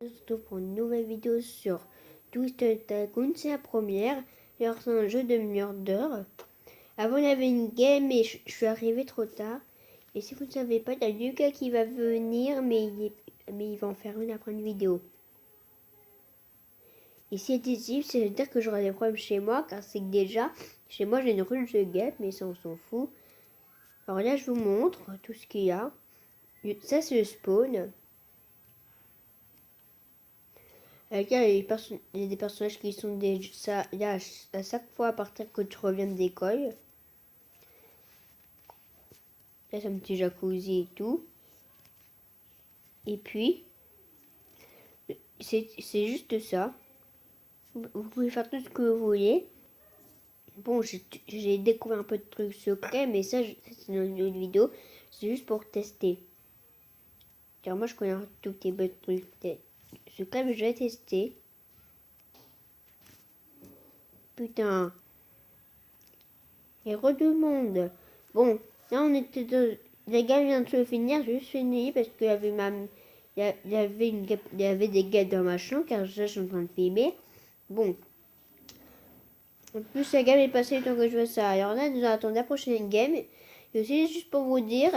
On se retrouve pour une nouvelle vidéo sur Twisted Tycoon. C'est la première. Alors c'est un jeu de murder. Avant il y avait une game mais je suis arrivé trop tard. Et si vous ne savez pas, il y a Lucas qui va venir mais il va en faire une après une vidéo. Et si c'est difficile, ça veut dire que j'aurai des problèmes chez moi car c'est que déjà chez moi j'ai une ruche de guêpes mais ça on s'en fout. Alors là je vous montre tout ce qu'il y a. Ça c'est le spawn. Il y a des personnages qui sont déjà à chaque fois à partir que tu reviens d'école. Là, c'est un petit jacuzzi et tout. Et puis, c'est juste ça. Vous pouvez faire tout ce que vous voulez. Bon, j'ai découvert un peu de trucs secrets, mais ça, c'est dans une autre vidéo. C'est juste pour tester. Car moi, je connais un tout petit peu de trucs secrets, mais je vais tester. Putain. Il y a de monde. Bon, là, on était dans... Les gars viennent de se finir, j'ai juste fini parce qu'il y avait il y avait des gars dans ma chambre car je suis en train de filmer. Bon. En plus, la game est passée le temps que je vois ça. Alors là, nous attendons la prochaine game. Et aussi, juste pour vous dire,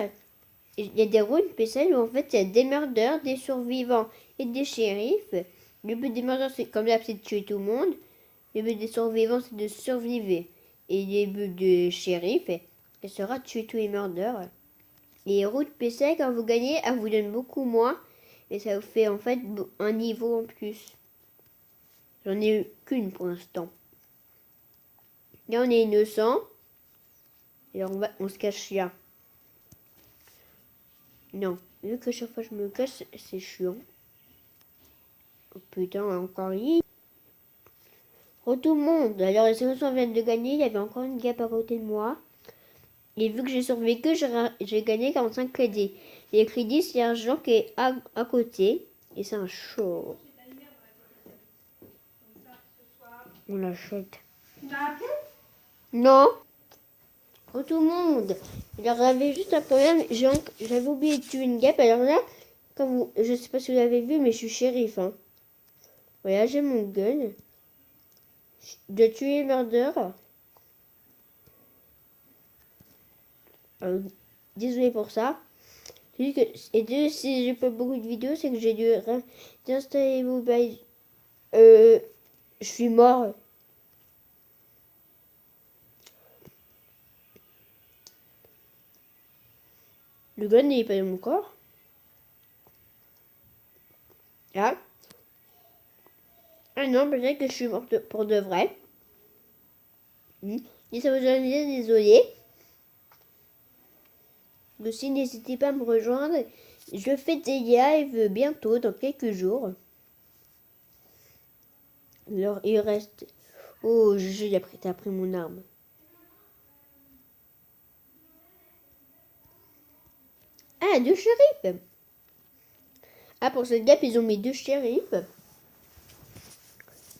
il y a des rôles spéciales où en fait, il y a des meurtres, des survivants et des shérifs. Le but des meurtres, c'est comme là, c'est de tuer tout le monde. Le but des survivants, c'est de survivre. Et le but du shérif, ce sera de tuer tous les meurtres. Les routes PC, quand vous gagnez, elles vous donnent beaucoup moins. Et ça vous fait en fait un niveau en plus. J'en ai eu qu'une pour l'instant. Là, on est innocent. Et on se cache là. Non, vu que chaque fois je me cache, c'est chiant. Oh putain, encore lui. Oh tout le monde. Alors les innocents viennent de gagner. Il y avait encore une guêpe à côté de moi. Et vu que j'ai survécu, j'ai gagné 45 crédits. Les crédits, c'est l'argent qui est à côté. Et c'est un show. On l'achète. Non. Oh tout le monde. Alors j'avais juste un problème. J'avais oublié de tuer une guêpe. Alors là, je sais pas si vous l'avez vu, mais je suis shérif. Hein. Voilà, j'ai mon gun. De tuer murder. Désolé pour ça. Et si j'ai pas beaucoup de vidéos, c'est que j'ai dû réinstaller vos bails. Je suis mort. Le gun n'est pas dans mon corps. Là. Ah non, peut-être que je suis morte pour de vrai. Et ça vous a bien, désolé. Aussi, n'hésitez pas à me rejoindre. Je fais des lives bientôt, dans quelques jours. Alors, il reste... Oh, t'as pris mon arme. Ah, 2 shérifs. Ah, pour cette gap, ils ont mis 2 shérifs.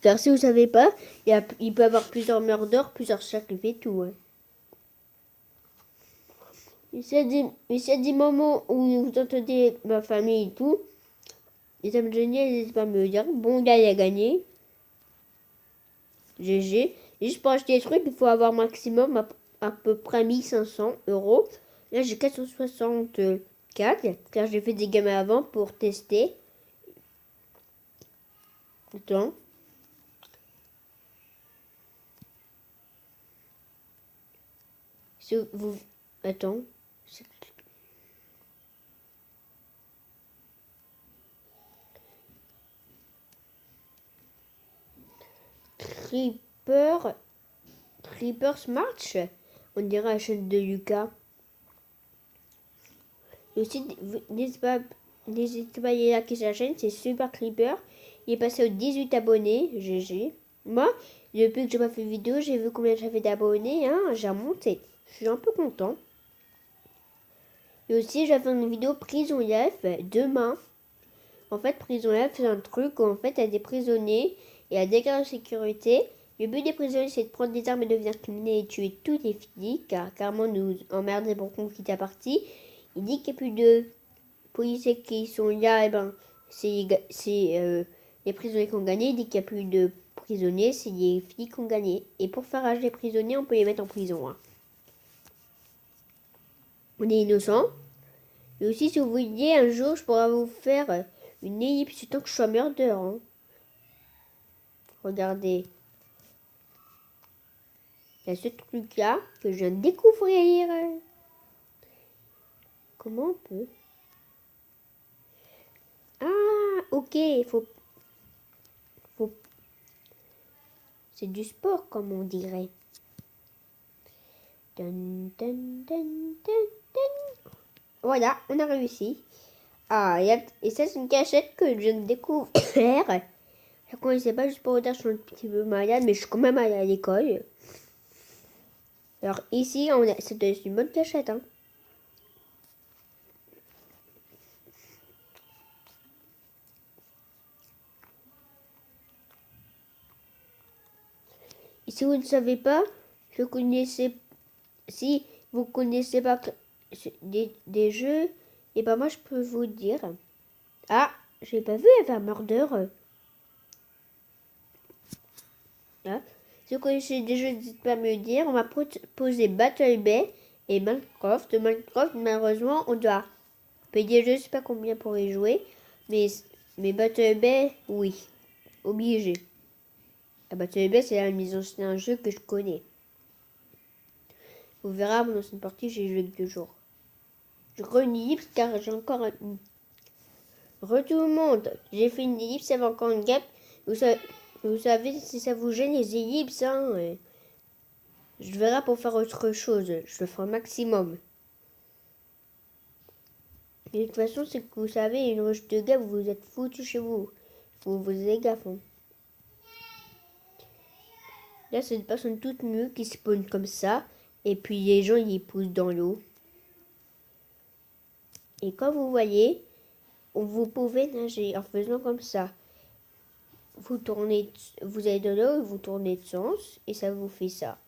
Car si vous savez pas, il peut y avoir plusieurs meurtres, plusieurs shérifs et tout. Hein. Et s'il y a des moments où vous entendez ma famille et tout, et ça me gêne, n'hésitez pas à me dire. Bon, gars, il a gagné. GG. Et juste pour acheter des trucs, il faut avoir maximum à peu près 1500 euros. Là, j'ai 464, car j'ai fait des gamins avant pour tester. Attends. Si vous... Attends. Creeper March. On dirait la chaîne de Lucas. Et aussi, n'hésitez pas à aller liker sa chaîne, c'est Super Creeper. Il est passé aux 18 abonnés, GG. Moi, depuis que j'ai pas fait de vidéo, j'ai vu combien j'avais d'abonnés, hein, j'ai remonté. Je suis un peu content. Et aussi, j'ai fait une vidéo Prison Life demain. En fait, Prison Life, c'est un truc où en fait, il y a des prisonniers et il y a des gardes de sécurité. Le but des prisonniers, c'est de prendre des armes et de devenir criminels et tuer tous les flics, car carrément nous emmerder pour qu'on quitte la partie. Il dit qu'il n'y a plus de policiers qui sont là, et ben, les prisonniers qui ont gagné. Dès qu'il n'y a plus de prisonniers, c'est les filles qui ont gagné. Et pour faire âge les prisonniers, on peut les mettre en prison. Hein. On est innocent. Et aussi, si vous voulez, un jour, je pourrais vous faire une ellipse tant que je sois meurdeur. Hein. Regardez. Il y a ce truc-là que je viens de découvrir. Comment on peut? Ah, ok, faut... C'est du sport, comme on dirait. Dun, dun, dun, dun, dun. Voilà, on a réussi. Ah, et ça, c'est une cachette que je viens de découvrir. Je ne connaissais pas, juste pour vous dire, je suis un petit peu malade, mais je suis quand même allée à l'école. Alors ici, c'est une bonne cachette. Hein. Et si vous ne savez pas, si vous connaissez pas des jeux, et ben moi je peux vous dire. Ah, j'ai pas vu Ever Murder. Ah. Si vous connaissez des jeux, n'hésitez pas à me le dire. On va poser Battle Bay et Minecraft. Minecraft, malheureusement, on doit payer je sais pas combien pour y jouer. Mais Battle Bay, oui. Obligé. Battle Bay, c'est un jeu que je connais. Vous verrez, mon ancienne partie, j'ai joué que 2 jours. Je refais une ellipse car j'ai encore un... Re tout le monde, j'ai fait une ellipse, ça va encore une gap. Vous savez, si ça vous gêne les ellipses, hein, je verrai pour faire autre chose. Je le ferai au maximum. Et de toute façon, c'est que vous savez, une rush de gap, vous êtes foutu chez vous. Vous êtes gaffe. Hein. Là, c'est une personne toute nue qui spawn comme ça. Et puis les gens, ils poussent dans l'eau. Et comme vous voyez, vous pouvez nager en faisant comme ça. Vous allez dans l'eau, vous tournez de sens et ça vous fait ça.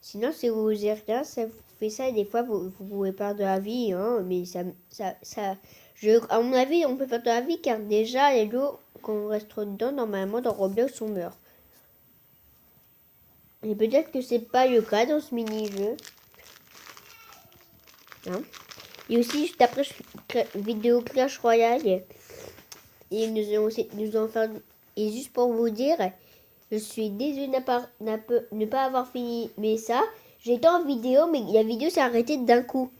Sinon, si vous faisiez rien, ça vous fait ça. Et des fois, vous pouvez perdre de la vie, hein, mais à mon avis, on peut perdre de la vie car déjà, les lots qu'on reste dedans, normalement, dans Roblox, on meurt. Et peut-être que c'est pas le cas dans ce mini-jeu. Hein. Et aussi, juste après, je fais une vidéo Clash Royale. Et nous allons faire... Et juste pour vous dire, je suis désolée de ne pas avoir fini. Mais ça, j'étais en vidéo, mais la vidéo s'est arrêtée d'un coup.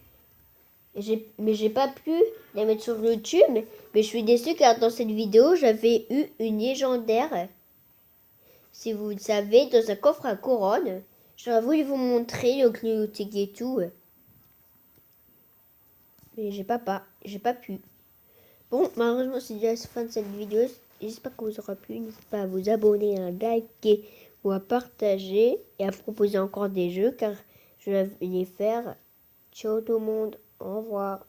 Mais j'ai pas pu la mettre sur YouTube. Mais je suis déçue car dans cette vidéo, j'avais eu une légendaire. Si vous le savez, dans un coffre à couronne. J'aurais voulu vous montrer le cléotique et tout. Mais j'ai pas pu. Bon, malheureusement, c'est déjà la fin de cette vidéo. J'espère que vous aura plu. N'hésitez pas à vous abonner, à liker ou à partager et à proposer encore des jeux car je vais les faire. Ciao tout le monde. Au revoir.